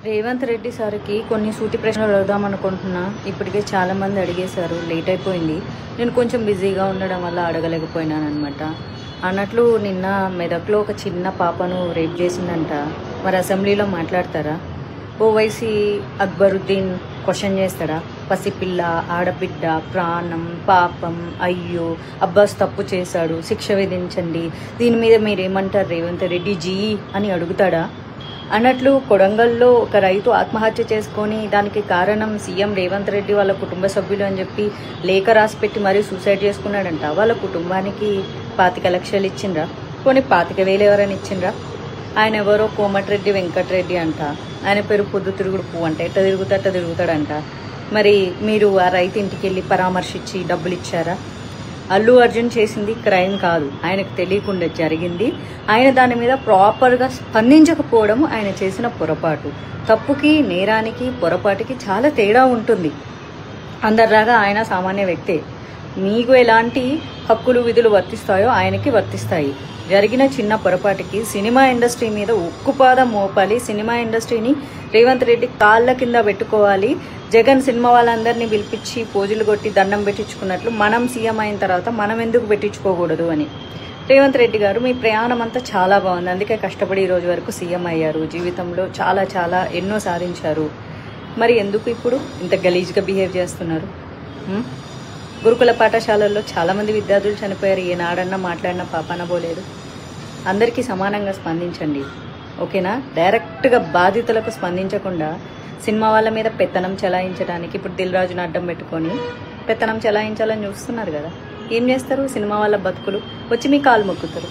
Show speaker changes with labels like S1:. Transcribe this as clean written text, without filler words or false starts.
S1: రేవంత్ రెడ్డి సార్కి కొన్ని సూటి ప్రశ్నలు అడుగుదాం అనుకుంటున్నా. ఇప్పటికే చాలా మంది అడిగేశారు, లేట్ అయిపోయింది. నేను కొంచెం బిజీగా ఉండడం వల్ల అడగలేకపోయినాను అనమాట. అన్నట్లు నిన్న మెదక్లో ఒక చిన్న పాపను రేప్ చేసిందంట. మరి అసెంబ్లీలో మాట్లాడతారా? ఓవైసీ అక్బరుద్దీన్ క్వశ్చన్ చేస్తాడా? పసిపిల్ల, ఆడబిడ్డ, ప్రాణం, పాపం, అయ్యో అబ్బాస్ తప్పు చేశాడు, శిక్ష విధించండి, దీని మీద మీరేమంటారు రేవంత్ రెడ్డి జీ అని అడుగుతాడా? అన్నట్లు కొడంగల్లో ఒక రైతు ఆత్మహత్య చేసుకొని దానికి కారణం సీఎం రేవంత్ రెడ్డి వాళ్ళ కుటుంబ సభ్యులు అని చెప్పి లేఖ రాసి పెట్టి మరీ సూసైడ్ చేసుకున్నాడంట. వాళ్ళ కుటుంబానికి 25 లక్షలు ఇచ్చిండ్రా? కొన్ని 25,000 ఎవరైనా ఇచ్చిండ్రా? ఆయన ఎవరో కోమటిరెడ్డి వెంకటరెడ్డి అంట. ఆయన పేరు పొద్దు తిరుగుడు పువ్వు అంట. ఎట్ట తిరుగుతాడంట. మరి మీరు ఆ రైతు ఇంటికి వెళ్ళి పరామర్శించి డబ్బులు ఇచ్చారా? అల్లు అర్జున్ చేసింది క్రైమ్ కాదు, ఆయనకు తెలియకుండా జరిగింది. ఆయన దాని మీద ప్రాపర్గా స్పందించకపోవడం ఆయన చేసిన పొరపాటు. తప్పుకి, నేరానికి, పొరపాటుకి చాలా తేడా ఉంటుంది. అందరిలాగా ఆయన సామాన్య వ్యక్తే. మీకు ఎలాంటి హక్కులు విధులు వర్తిస్తాయో ఆయనకి వర్తిస్తాయి. జరిగిన చిన్న పొరపాటుకి సినిమా ఇండస్ట్రీ మీద ఉక్కుపాదం మోపాలి. సినిమా ఇండస్ట్రీని రేవంత్ రెడ్డి కాళ్ళ కింద పెట్టుకోవాలి. జగన్ సినిమా వాళ్ళందరినీ పిలిపించి పోజులు కొట్టి దండం పెట్టించుకున్నట్లు మనం సీఎం అయిన తర్వాత మనం ఎందుకు పెట్టించుకోకూడదు అని. రేవంత్ రెడ్డి గారు, మీ ప్రయాణం అంతా చాలా బాగుంది, అందుకే కష్టపడి ఈ రోజు వరకు సీఎం అయ్యారు. జీవితంలో చాలా ఎన్నో సాధించారు. మరి ఎందుకు ఇప్పుడు ఇంత గలీజ్గా బిహేవ్ చేస్తున్నారు? గురుకుల పాఠశాలల్లో చాలామంది విద్యార్థులు చనిపోయారు. ఏనాడన్నా మాట్లాడినా పాపాన పోలేదు. అందరికీ సమానంగా స్పందించండి, ఓకేనా? డైరెక్ట్గా బాధితులకు స్పందించకుండా సినిమా వాళ్ళ మీద పెత్తనం చెలాయించడానికి ఇప్పుడు దిల్ రాజును అడ్డం పెట్టుకొని పెత్తనం చెలాయించాలని చూస్తున్నారు కదా. ఏం చేస్తారు? సినిమా వాళ్ళ బతుకులు వచ్చి మీ కాలు మొక్కుతారు.